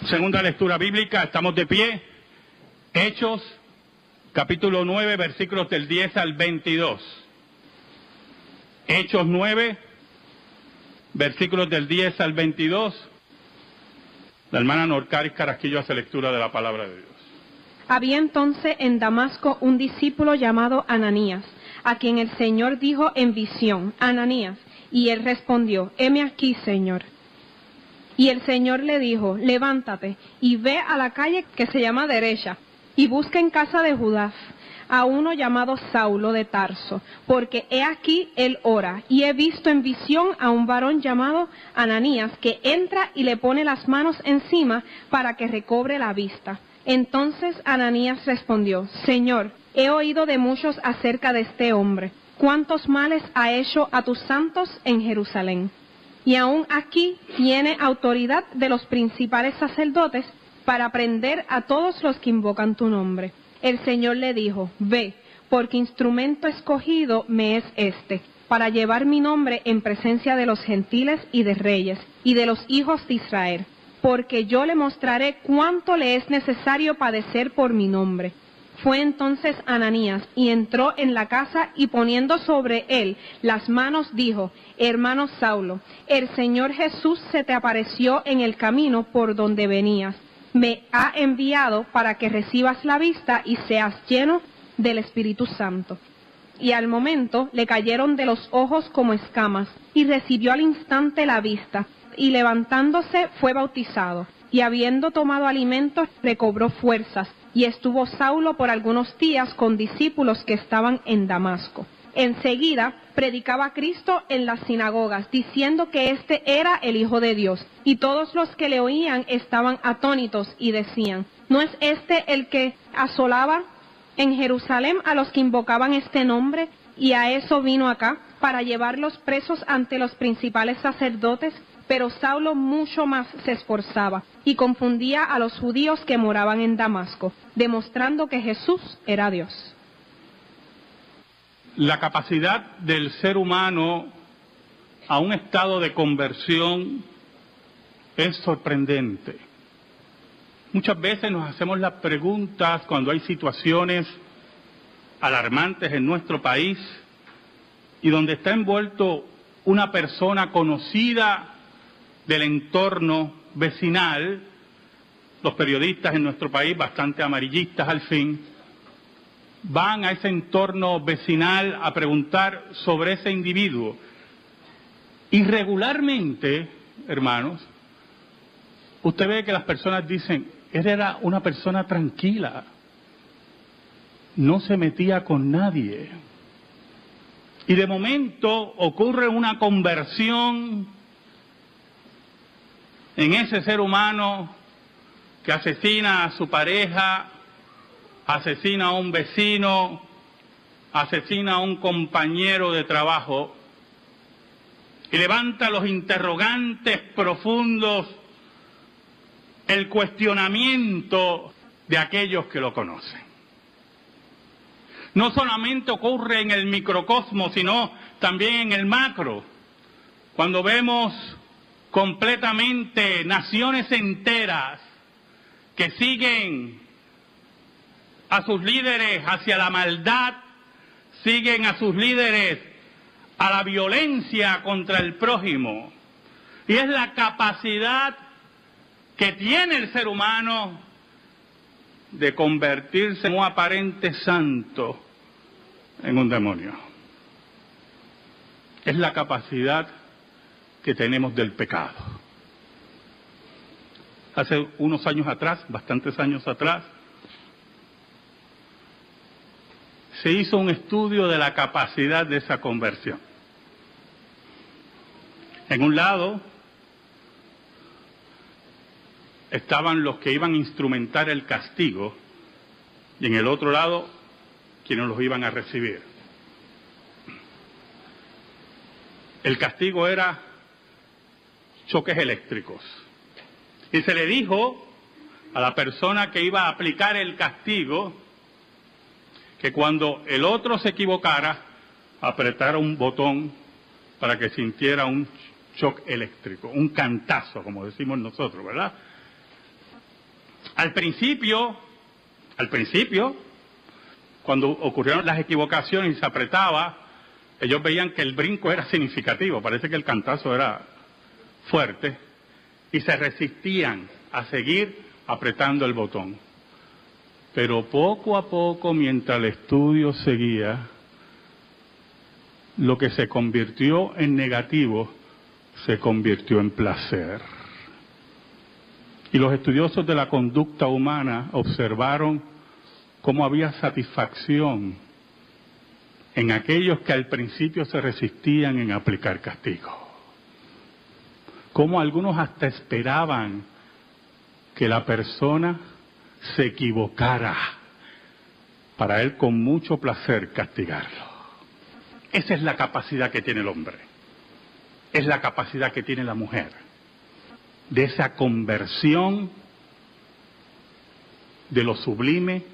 Segunda lectura bíblica, estamos de pie. Hechos, capítulo 9, versículos del 10 al 22. Hechos 9, versículos del 10 al 22. La hermana Norcaris Carrasquillo hace lectura de la palabra de Dios. Había entonces en Damasco un discípulo llamado Ananías, a quien el Señor dijo en visión: Ananías. Y él respondió: heme aquí, Señor. Y el Señor le dijo: levántate y ve a la calle que se llama Derecha, y busca en casa de Judá a uno llamado Saulo de Tarso, porque he aquí él ora, y he visto en visión a un varón llamado Ananías, que entra y le pone las manos encima para que recobre la vista. Entonces Ananías respondió: Señor, he oído de muchos acerca de este hombre, cuántos males ha hecho a tus santos en Jerusalén. Y aún aquí tiene autoridad de los principales sacerdotes para prender a todos los que invocan tu nombre. El Señor le dijo: ve, porque instrumento escogido me es este, para llevar mi nombre en presencia de los gentiles y de reyes, y de los hijos de Israel, porque yo le mostraré cuánto le es necesario padecer por mi nombre. Fue entonces Ananías, y entró en la casa, y poniendo sobre él las manos, dijo: hermano Saulo, el Señor Jesús se te apareció en el camino por donde venías. Me ha enviado para que recibas la vista y seas lleno del Espíritu Santo. Y al momento le cayeron de los ojos como escamas, y recibió al instante la vista, y levantándose fue bautizado. Y habiendo tomado alimentos, recobró fuerzas, y estuvo Saulo por algunos días con discípulos que estaban en Damasco. Enseguida predicaba a Cristo en las sinagogas, diciendo que éste era el Hijo de Dios. Y todos los que le oían estaban atónitos y decían: ¿no es este el que asolaba en Jerusalén a los que invocaban este nombre? Y a eso vino acá, para llevarlos presos ante los principales sacerdotes. Pero Saulo mucho más se esforzaba y confundía a los judíos que moraban en Damasco, demostrando que Jesús era Dios. La capacidad del ser humano a un estado de conversión es sorprendente. Muchas veces nos hacemos las preguntas cuando hay situaciones alarmantes en nuestro país y donde está envuelto una persona conocida del entorno vecinal. Los periodistas en nuestro país, bastante amarillistas al fin, van a ese entorno vecinal a preguntar sobre ese individuo. Y regularmente, hermanos, usted ve que las personas dicen: él era una persona tranquila, no se metía con nadie. Y de momento ocurre una conversión en ese ser humano que asesina a su pareja, asesina a un vecino, asesina a un compañero de trabajo, y levanta los interrogantes profundos, el cuestionamiento de aquellos que lo conocen. No solamente ocurre en el microcosmos, sino también en el macro, cuando vemos completamente naciones enteras que siguen a sus líderes hacia la maldad, siguen a sus líderes a la violencia contra el prójimo. Y es la capacidad que tiene el ser humano de convertirse en un aparente santo en un demonio. Es la capacidad que tenemos del pecado. Hace unos años atrás, bastantes años atrás, se hizo un estudio de la capacidad de esa conversión. En un lado estaban los que iban a instrumentar el castigo y en el otro lado quienes los iban a recibir. El castigo era choques eléctricos. Y se le dijo a la persona que iba a aplicar el castigo que cuando el otro se equivocara, apretara un botón para que sintiera un shock eléctrico, un cantazo, como decimos nosotros, ¿verdad? Al principio, cuando ocurrieron las equivocaciones y se apretaba, ellos veían que el brinco era significativo, parece que el cantazo era fuerte, y se resistían a seguir apretando el botón. Pero poco a poco, mientras el estudio seguía, lo que se convirtió en negativo se convirtió en placer. Y los estudiosos de la conducta humana observaron cómo había satisfacción en aquellos que al principio se resistían en aplicar castigo. Cómo algunos hasta esperaban que la persona se equivocara para él con mucho placer castigarlo. Esa es la capacidad que tiene el hombre, es la capacidad que tiene la mujer, de esa conversión de lo sublime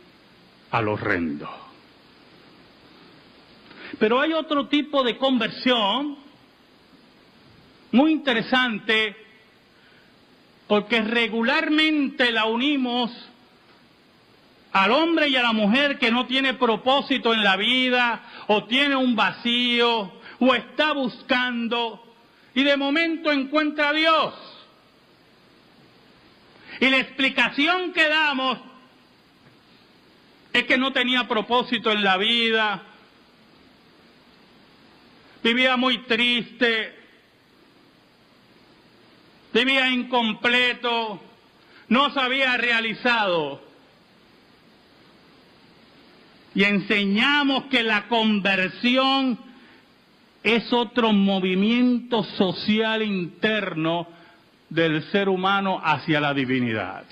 a lo horrendo. Pero hay otro tipo de conversión muy interesante, porque regularmente la unimos al hombre y a la mujer que no tiene propósito en la vida, o tiene un vacío, o está buscando, y de momento encuentra a Dios. Y la explicación que damos es que no tenía propósito en la vida, vivía muy triste, vivía incompleto, no se había realizado. Y enseñamos que la conversión es otro movimiento social interno del ser humano hacia la divinidad.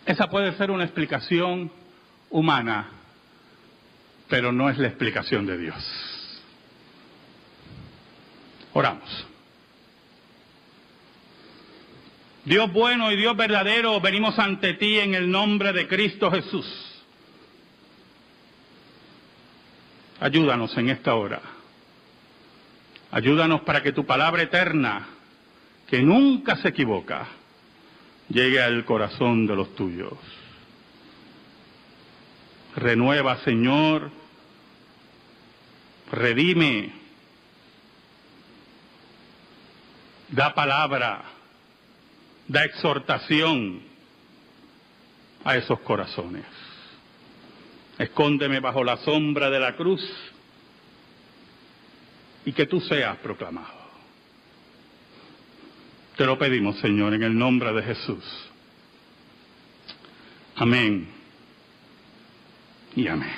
Esa puede ser una explicación humana, pero no es la explicación de Dios. Oramos. Dios bueno y Dios verdadero, venimos ante ti en el nombre de Cristo Jesús. Ayúdanos en esta hora. Ayúdanos para que tu palabra eterna, que nunca se equivoca, llegue al corazón de los tuyos. Renueva, Señor, redime, da palabra, da exhortación a esos corazones. Escóndeme bajo la sombra de la cruz y que tú seas proclamado. Te lo pedimos, Señor, en el nombre de Jesús. Amén y amén.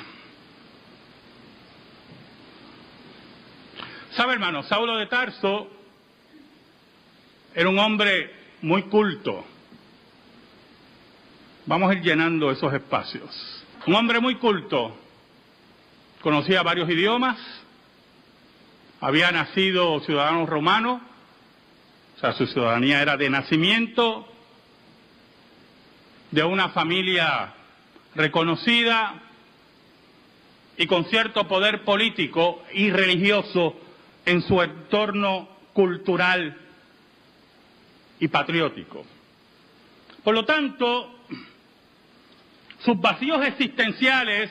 ¿Sabe, hermano? Saulo de Tarso era un hombre muy culto. Vamos a ir llenando esos espacios. Un hombre muy culto, conocía varios idiomas, había nacido ciudadano romano, o sea, su ciudadanía era de nacimiento, de una familia reconocida y con cierto poder político y religioso en su entorno cultural y patriótico. Por lo tanto, sus vacíos existenciales,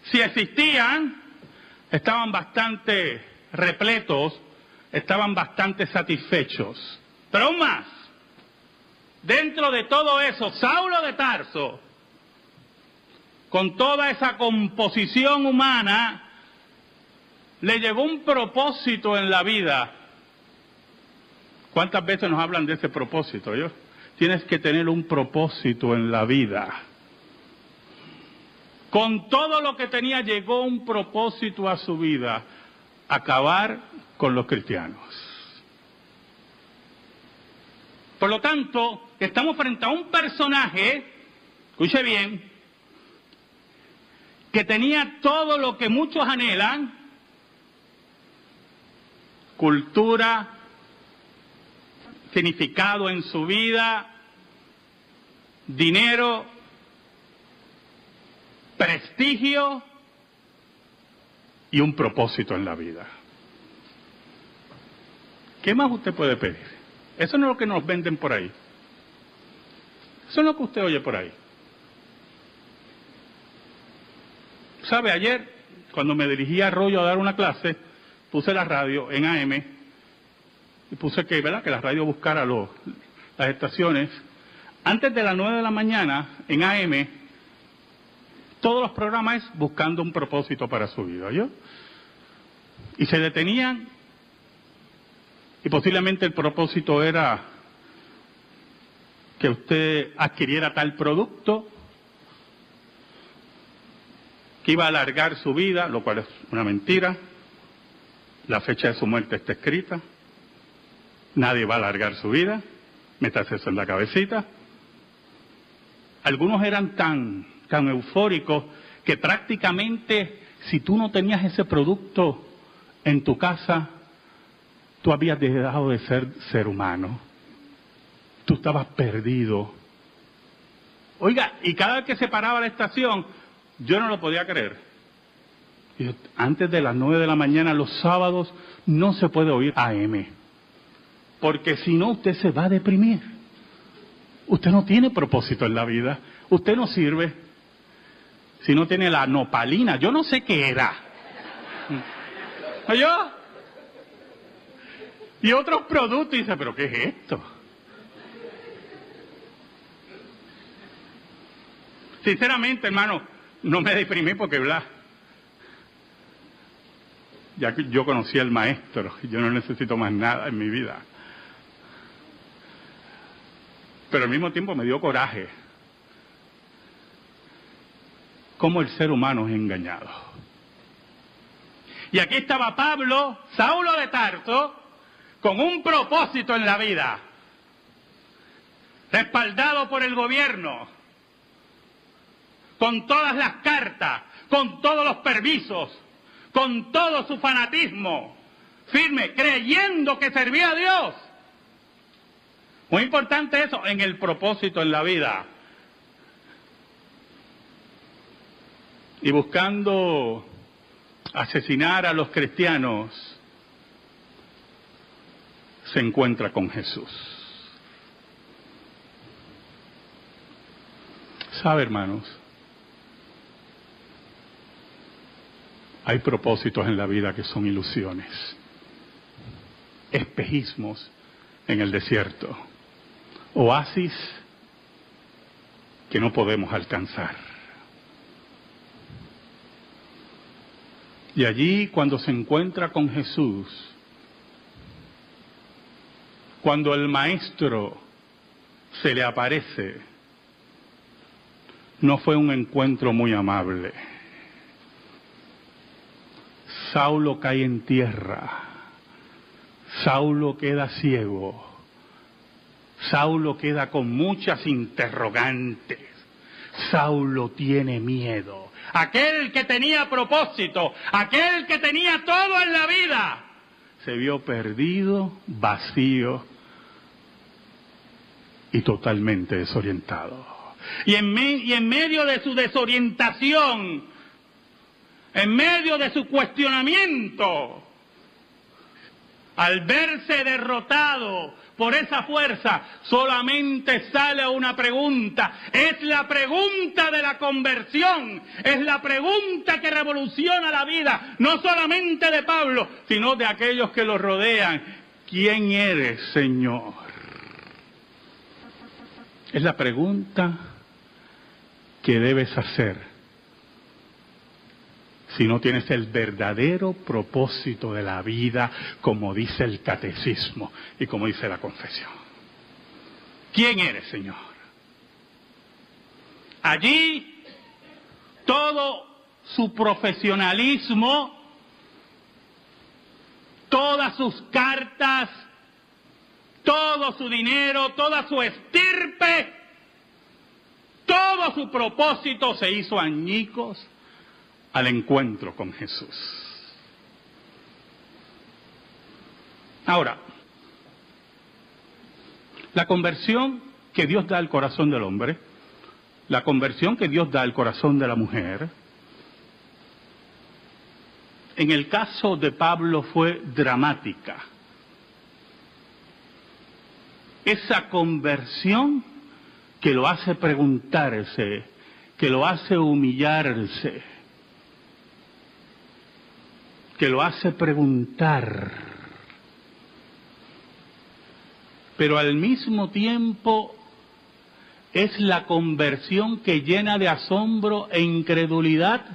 si existían, estaban bastante repletos, estaban bastante satisfechos. Pero aún más, dentro de todo eso, Saulo de Tarso, con toda esa composición humana, le llegó un propósito en la vida. ¿Cuántas veces nos hablan de ese propósito? Tienes que tener un propósito en la vida. Con todo lo que tenía llegó un propósito a su vida: acabar con los cristianos. Por lo tanto, estamos frente a un personaje, escuche bien, que tenía todo lo que muchos anhelan: cultura, significado en su vida, dinero, prestigio y un propósito en la vida. ¿Qué más usted puede pedir? Eso no es lo que nos venden por ahí. Eso es lo que usted oye por ahí. ¿Sabe? Ayer, cuando me dirigí a Arroyo a dar una clase, puse la radio en AM y puse que, ¿verdad?, que la radio buscara las estaciones. Antes de las 9 de la mañana, en AM, todos los programas buscando un propósito para su vida, ¿yo? Y se detenían, y posiblemente el propósito era que usted adquiriera tal producto, que iba a alargar su vida, lo cual es una mentira. La fecha de su muerte está escrita. Nadie va a alargar su vida. Métase eso en la cabecita. Algunos eran tan eufóricos que prácticamente, si tú no tenías ese producto en tu casa, tú habías dejado de ser humano. Tú estabas perdido. Oiga, y cada vez que se paraba la estación, yo no lo podía creer. Y antes de las 9 de la mañana, los sábados, no se puede oír AM. Porque si no, usted se va a deprimir. Usted no tiene propósito en la vida. Usted no sirve. Si no tiene la nopalina, yo no sé qué era. ¿Oyó? Y otros productos, y dice, ¿pero qué es esto? Sinceramente, hermano, no me deprimí porque, bla, ya que yo conocí al maestro, yo no necesito más nada en mi vida. Pero al mismo tiempo me dio coraje. Cómo el ser humano es engañado. Y aquí estaba Pablo, Saulo de Tarso, con un propósito en la vida, respaldado por el gobierno, con todas las cartas, con todos los permisos, con todo su fanatismo, firme, creyendo que servía a Dios. Muy importante eso, en el propósito en la vida. Y buscando asesinar a los cristianos, se encuentra con Jesús. ¿Sabe, hermanos? Hay propósitos en la vida que son ilusiones, espejismos en el desierto, oasis que no podemos alcanzar. Y allí, cuando se encuentra con Jesús, cuando el Maestro se le aparece, no fue un encuentro muy amable. Saulo cae en tierra, Saulo queda ciego, Saulo queda con muchas interrogantes, Saulo tiene miedo. Aquel que tenía propósito, aquel que tenía todo en la vida, se vio perdido, vacío y totalmente desorientado. Y en medio de su desorientación, en medio de su cuestionamiento, al verse derrotado por esa fuerza, solamente sale una pregunta. Es la pregunta de la conversión, es la pregunta que revoluciona la vida, no solamente de Pablo, sino de aquellos que lo rodean. ¿Quién eres, Señor? Es la pregunta que debes hacer si no tienes el verdadero propósito de la vida, como dice el catecismo y como dice la confesión. ¿Quién eres, Señor? Allí, todo su profesionalismo, todas sus cartas, todo su dinero, toda su estirpe, todo su propósito se hizo añicos al encuentro con Jesús. Ahora, la conversión que Dios da al corazón del hombre, la conversión que Dios da al corazón de la mujer, en el caso de Pablo fue dramática. Esa conversión que lo hace preguntarse, que lo hace humillarse, que lo hace preguntar, pero al mismo tiempo es la conversión que llena de asombro e incredulidad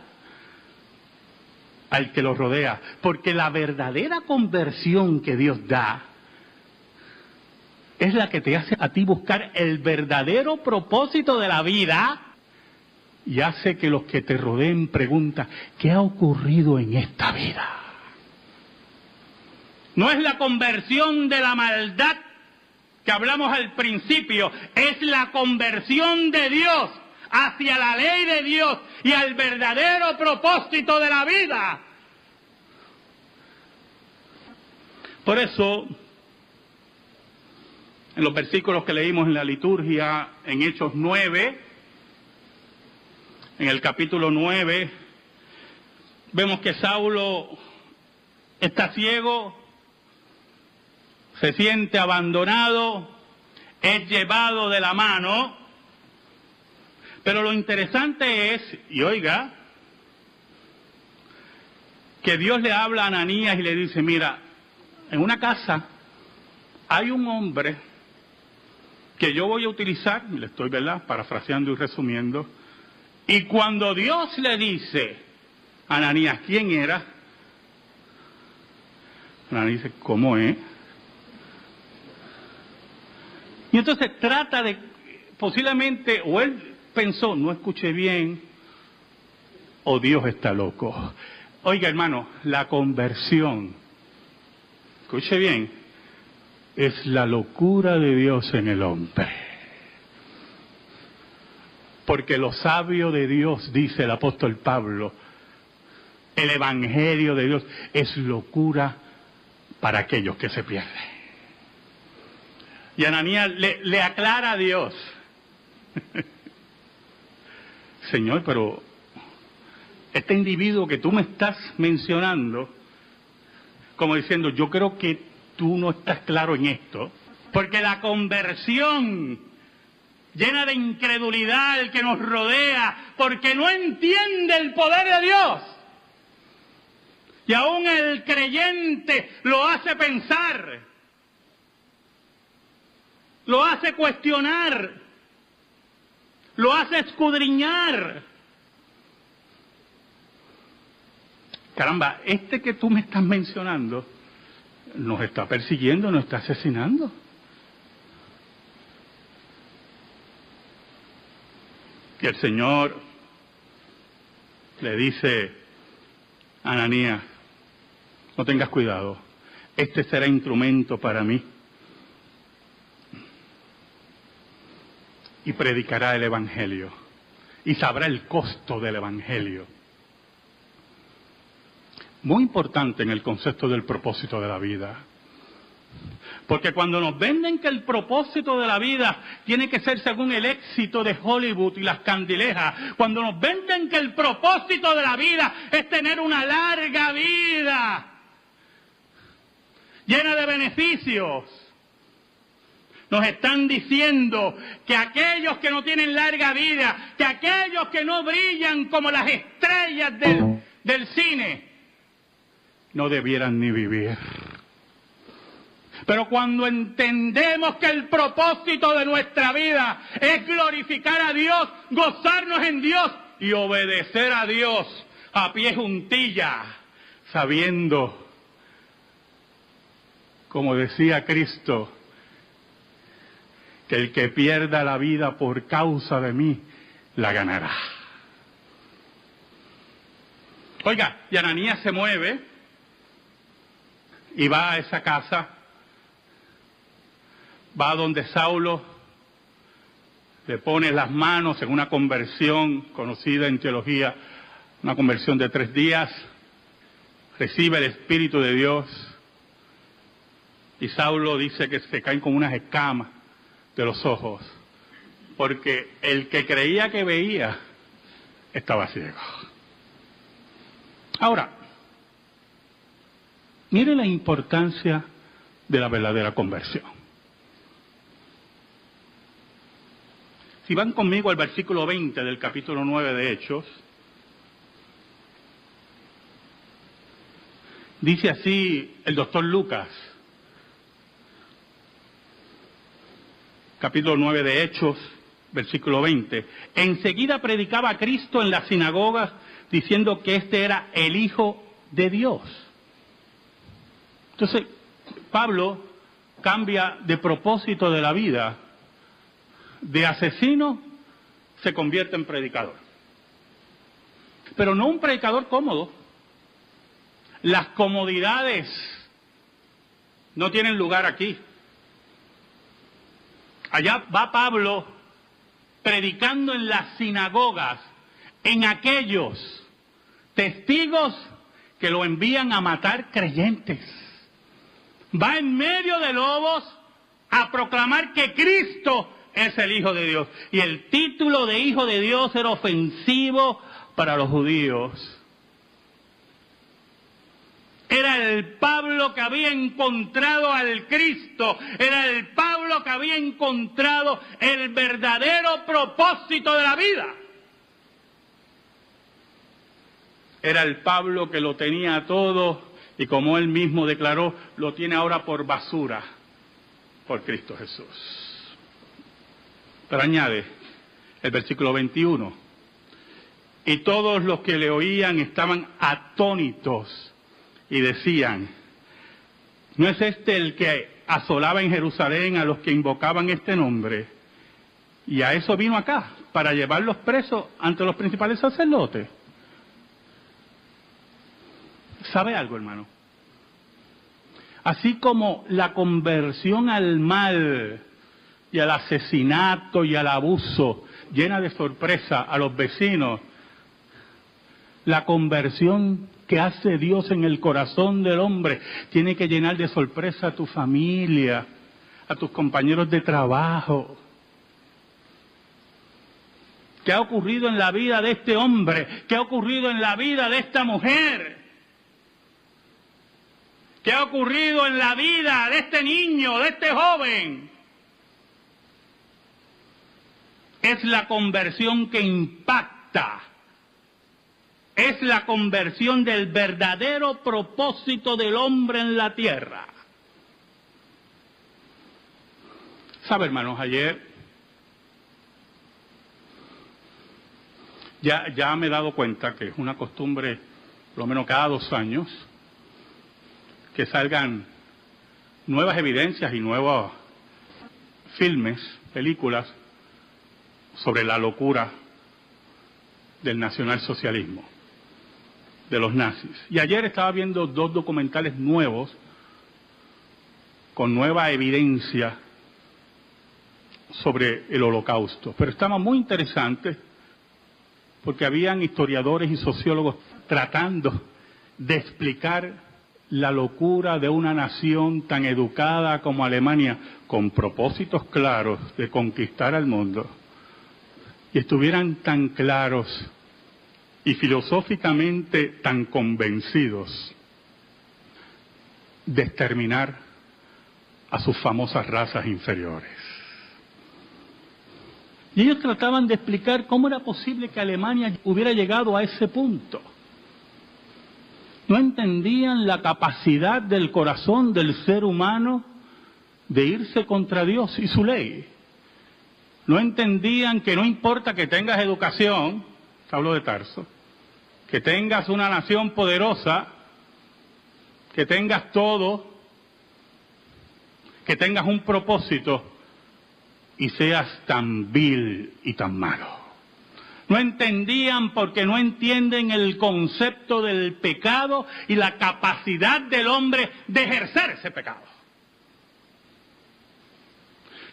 al que lo rodea, porque la verdadera conversión que Dios da es la que te hace a ti buscar el verdadero propósito de la vida y hace que los que te rodeen pregunten, ¿qué ha ocurrido en esta vida? No es la conversión de la maldad que hablamos al principio, es la conversión de Dios hacia la ley de Dios y al verdadero propósito de la vida. Por eso, en los versículos que leímos en la liturgia, en Hechos 9, en el capítulo 9, vemos que Saulo está ciego, se siente abandonado, es llevado de la mano, pero lo interesante es, y oiga, que Dios le habla a Ananías y le dice, mira, en una casa hay un hombre que yo voy a utilizar, y le estoy, ¿verdad?, parafraseando y resumiendo, y cuando Dios le dice a Ananías quién era, Ananías dice, ¿cómo es? Y entonces trata de, posiblemente, o él pensó, no escuché bien, o Dios está loco. Oiga, hermano, la conversión, escuche bien, es la locura de Dios en el hombre. Porque lo sabio de Dios, dice el apóstol Pablo, el evangelio de Dios es locura para aquellos que se pierden. Y Ananías le aclara a Dios, Señor, pero este individuo que tú me estás mencionando, como diciendo, yo creo que tú no estás claro en esto, porque la conversión llena de incredulidad al que nos rodea, porque no entiende el poder de Dios. Y aún el creyente lo hace pensar, lo hace cuestionar, lo hace escudriñar. Caramba, este que tú me estás mencionando nos está persiguiendo, nos está asesinando. Y el Señor le dice a Ananías, no tengas cuidado, este será instrumento para mí. Y predicará el Evangelio. Y sabrá el costo del Evangelio. Muy importante en el concepto del propósito de la vida. Porque cuando nos venden que el propósito de la vida tiene que ser según el éxito de Hollywood y las candilejas, cuando nos venden que el propósito de la vida es tener una larga vida llena de beneficios, nos están diciendo que aquellos que no tienen larga vida, que aquellos que no brillan como las estrellas del cine, no debieran ni vivir. Pero cuando entendemos que el propósito de nuestra vida es glorificar a Dios, gozarnos en Dios y obedecer a Dios a pie juntilla, sabiendo, como decía Cristo, que el que pierda la vida por causa de mí, la ganará. Oiga, y Ananías se mueve y va a esa casa, va donde Saulo, le pone las manos en una conversión conocida en teología, una conversión de 3 días, recibe el Espíritu de Dios, y Saulo dice que se caen como unas escamas de los ojos, porque el que creía que veía estaba ciego. Ahora, mire la importancia de la verdadera conversión. Si van conmigo al versículo 20 del capítulo 9 de Hechos, dice así el doctor Lucas, capítulo 9 de Hechos, versículo 20. Enseguida predicaba a Cristo en las sinagogas, diciendo que este era el Hijo de Dios. Entonces, Pablo cambia de propósito de la vida. De asesino se convierte en predicador. Pero no un predicador cómodo. Las comodidades no tienen lugar aquí. Allá va Pablo predicando en las sinagogas, en aquellos testigos que lo envían a matar creyentes. Va en medio de lobos a proclamar que Cristo es el Hijo de Dios. Y el título de Hijo de Dios era ofensivo para los judíos. Era el Pablo que había encontrado al Cristo. Era el Pablo que había encontrado el verdadero propósito de la vida. Era el Pablo que lo tenía todo y, como él mismo declaró, lo tiene ahora por basura por Cristo Jesús. Pero añade el versículo 21. Y todos los que le oían estaban atónitos y decían, ¿no es este el que asolaba en Jerusalén a los que invocaban este nombre? Y a eso vino acá, para llevarlos presos ante los principales sacerdotes. ¿Sabe algo, hermano? Así como la conversión al mal y al asesinato y al abuso llena de sorpresa a los vecinos, la conversión que hace Dios en el corazón del hombre tiene que llenar de sorpresa a tu familia, a tus compañeros de trabajo. ¿Qué ha ocurrido en la vida de este hombre? ¿Qué ha ocurrido en la vida de esta mujer? ¿Qué ha ocurrido en la vida de este niño, de este joven? Es la conversión que impacta. Es la conversión del verdadero propósito del hombre en la tierra. ¿Sabe, hermanos? Ayer ya me he dado cuenta que es una costumbre, por lo menos cada 2 años, que salgan nuevas evidencias y nuevos filmes, películas, sobre la locura del nacionalsocialismo, de los nazis. Y ayer estaba viendo 2 documentales nuevos, con nueva evidencia sobre el Holocausto. Pero estaban muy interesantes, porque habían historiadores y sociólogos tratando de explicar la locura de una nación tan educada como Alemania, con propósitos claros de conquistar al mundo, y estuvieran tan claros y filosóficamente tan convencidos de exterminar a sus famosas razas inferiores. Y ellos trataban de explicar cómo era posible que Alemania hubiera llegado a ese punto. No entendían la capacidad del corazón del ser humano de irse contra Dios y su ley. No entendían que no importa que tengas educación, Saulo de Tarso, que tengas una nación poderosa, que tengas todo, que tengas un propósito y seas tan vil y tan malo. No entendían porque no entienden el concepto del pecado y la capacidad del hombre de ejercer ese pecado.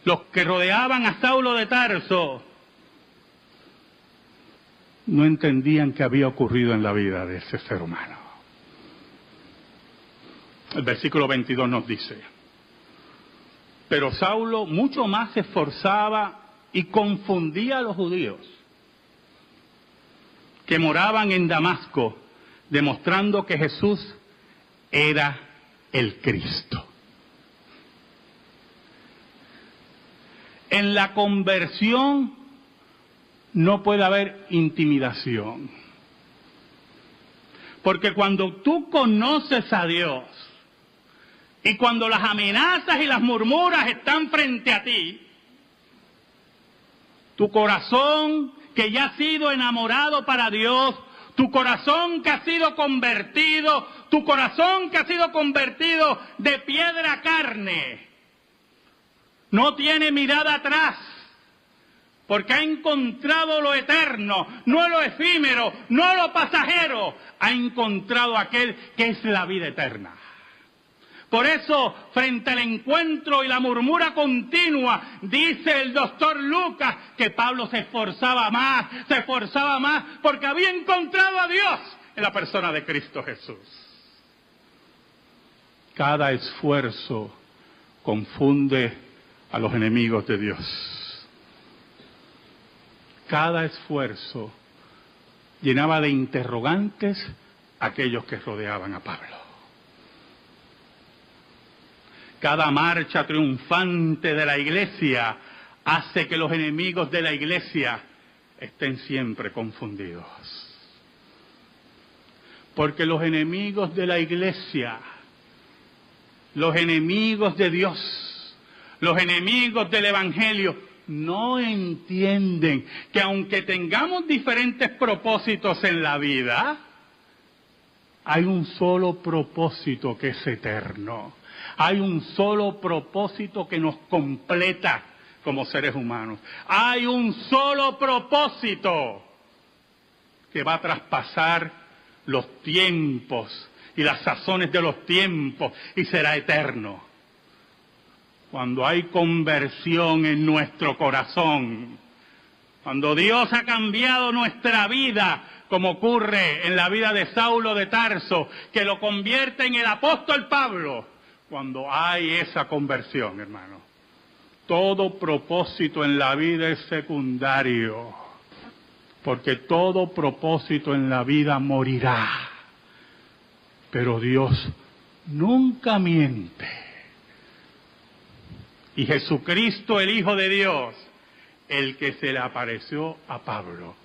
Los que rodeaban a Saulo de Tarso no entendían qué había ocurrido en la vida de ese ser humano. El versículo 22 nos dice: pero Saulo mucho más se esforzaba y confundía a los judíos que moraban en Damasco, demostrando que Jesús era el Cristo. En la conversión no puede haber intimidación. Porque cuando tú conoces a Dios y cuando las amenazas y las murmuras están frente a ti, tu corazón que ya ha sido enamorado para Dios, tu corazón que ha sido convertido, tu corazón que ha sido convertido de piedra a carne, no tiene mirada atrás, porque ha encontrado lo eterno, no lo efímero, no lo pasajero, ha encontrado aquel que es la vida eterna. Por eso, frente al encuentro y la murmura continua, dice el doctor Lucas que Pablo se esforzaba más, porque había encontrado a Dios en la persona de Cristo Jesús. Cada esfuerzo confunde a los enemigos de Dios. Cada esfuerzo llenaba de interrogantes a aquellos que rodeaban a Pablo. Cada marcha triunfante de la iglesia hace que los enemigos de la iglesia estén siempre confundidos. Porque los enemigos de la iglesia, los enemigos de Dios, los enemigos del Evangelio, no entienden que aunque tengamos diferentes propósitos en la vida, hay un solo propósito que es eterno. Hay un solo propósito que nos completa como seres humanos. Hay un solo propósito que va a traspasar los tiempos y las sazones de los tiempos y será eterno. Cuando hay conversión en nuestro corazón, cuando Dios ha cambiado nuestra vida, como ocurre en la vida de Saulo de Tarso, que lo convierte en el apóstol Pablo. Cuando hay esa conversión, hermano, todo propósito en la vida es secundario, porque todo propósito en la vida morirá, pero Dios nunca miente. Y Jesucristo, el Hijo de Dios, el que se le apareció a Pablo,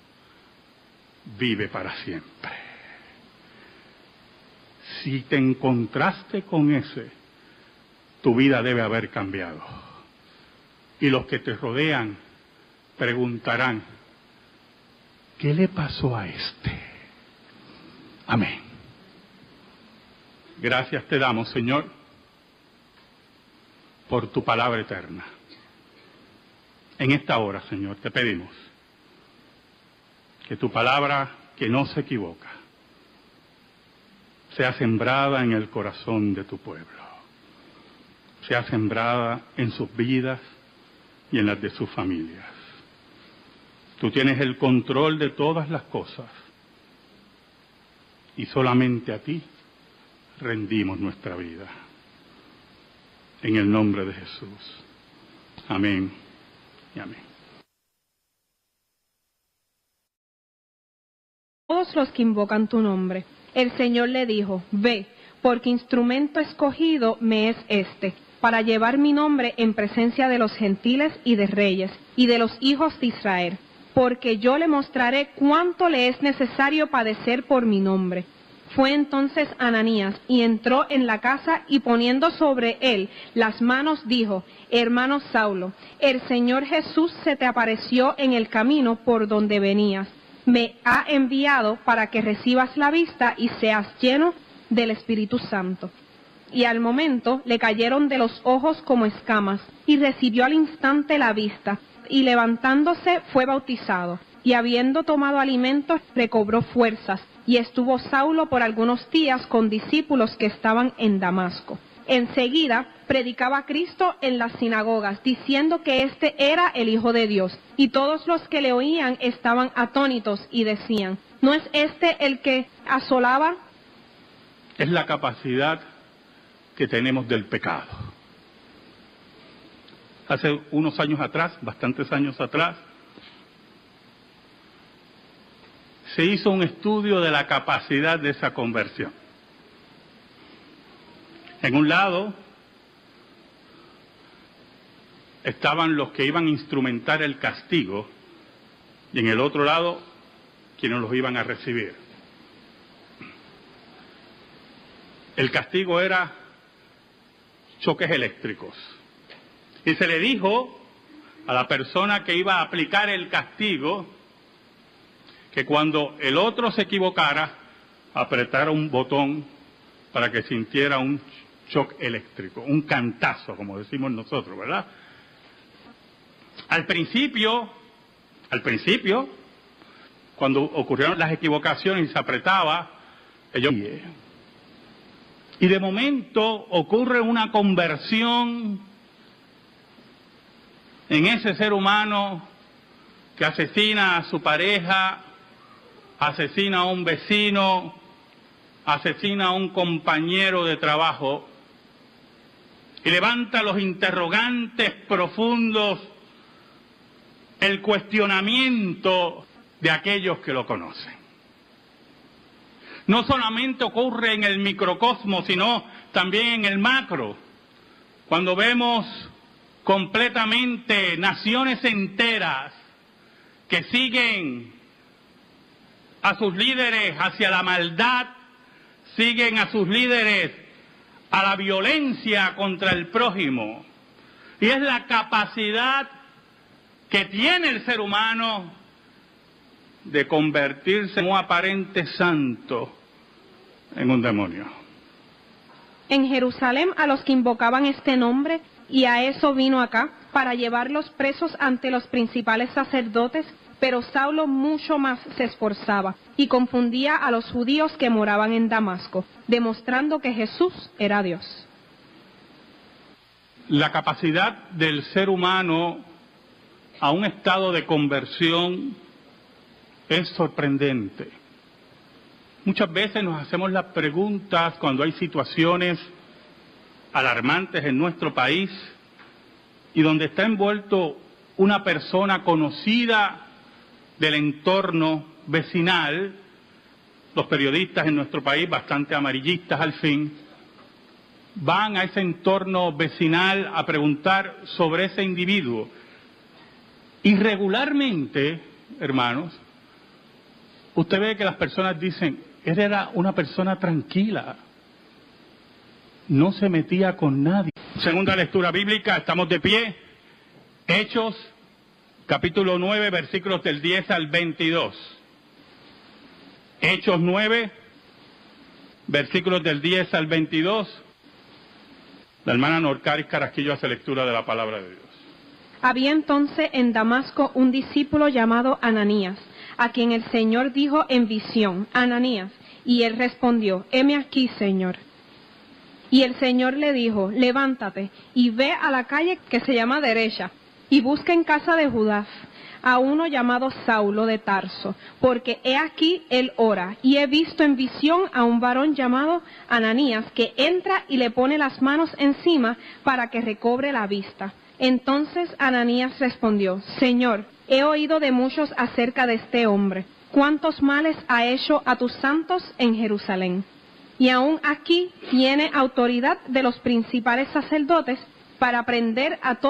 vive para siempre. Si te encontraste con ese, tu vida debe haber cambiado. Y los que te rodean preguntarán, ¿qué le pasó a este? Amén. Gracias te damos, Señor, por tu palabra eterna. En esta hora, Señor, te pedimos que tu palabra, que no se equivoca, sea sembrada en el corazón de tu pueblo. Sea sembrada en sus vidas y en las de sus familias. Tú tienes el control de todas las cosas y solamente a ti rendimos nuestra vida. En el nombre de Jesús. Amén y amén. Todos los que invocan tu nombre. El Señor le dijo, ve, porque instrumento escogido me es este, para llevar mi nombre en presencia de los gentiles y de reyes, y de los hijos de Israel, porque yo le mostraré cuánto le es necesario padecer por mi nombre. Fue entonces Ananías, y entró en la casa, y poniendo sobre él las manos, dijo, hermano Saulo, el Señor Jesús se te apareció en el camino por donde venías. Me ha enviado para que recibas la vista y seas lleno del Espíritu Santo. Y al momento le cayeron de los ojos como escamas, y recibió al instante la vista, y levantándose fue bautizado, y habiendo tomado alimentos recobró fuerzas, y estuvo Saulo por algunos días con discípulos que estaban en Damasco. Enseguida predicaba a Cristo en las sinagogas, diciendo que éste era el Hijo de Dios, y todos los que le oían estaban atónitos y decían, ¿no es este el que asolaba? Es la capacidad que tenemos del pecado. Hace unos años atrás, bastantes años atrás, se hizo un estudio de la capacidad de esa conversión. En un lado estaban los que iban a instrumentar el castigo y en el otro lado quienes los iban a recibir. El castigo era choques eléctricos. Y se le dijo a la persona que iba a aplicar el castigo que cuando el otro se equivocara, apretara un botón para que sintiera un shock eléctrico, un cantazo, como decimos nosotros, ¿verdad? Al principio, cuando ocurrieron las equivocaciones y se apretaba, ellos... Y de momento ocurre una conversión en ese ser humano que asesina a su pareja, asesina a un vecino, asesina a un compañero de trabajo y levanta los interrogantes profundos, el cuestionamiento de aquellos que lo conocen. No solamente ocurre en el microcosmos, sino también en el macro. Cuando vemos completamente naciones enteras que siguen a sus líderes hacia la maldad, siguen a sus líderes a la violencia contra el prójimo. Y es la capacidad que tiene el ser humano de convertirse en un aparente santo en un demonio. En Jerusalén a los que invocaban este nombre, y a eso vino acá, para llevarlos presos ante los principales sacerdotes, pero Saulo mucho más se esforzaba y confundía a los judíos que moraban en Damasco, demostrando que Jesús era Dios. La capacidad del ser humano a un estado de conversión es sorprendente. Muchas veces nos hacemos las preguntas cuando hay situaciones alarmantes en nuestro país y donde está envuelto una persona conocida del entorno vecinal, los periodistas en nuestro país, bastante amarillistas al fin, van a ese entorno vecinal a preguntar sobre ese individuo. Y regularmente, hermanos, usted ve que las personas dicen, él era una persona tranquila, no se metía con nadie. Segunda lectura bíblica, estamos de pie. Hechos, capítulo 9, versículos del 10 al 22. Hechos 9, versículos del 10 al 22. La hermana Norcaris Carrasquillo hace lectura de la palabra de Dios. Había entonces en Damasco un discípulo llamado Ananías, a quien el Señor dijo en visión, Ananías, y él respondió, heme aquí, Señor. Y el Señor le dijo, levántate y ve a la calle que se llama Derecha, y busca en casa de Judas a uno llamado Saulo de Tarso, porque he aquí él ora, y he visto en visión a un varón llamado Ananías, que entra y le pone las manos encima para que recobre la vista. Entonces Ananías respondió, Señor, he oído de muchos acerca de este hombre, cuántos males ha hecho a tus santos en Jerusalén. Y aún aquí tiene autoridad de los principales sacerdotes para prender a todos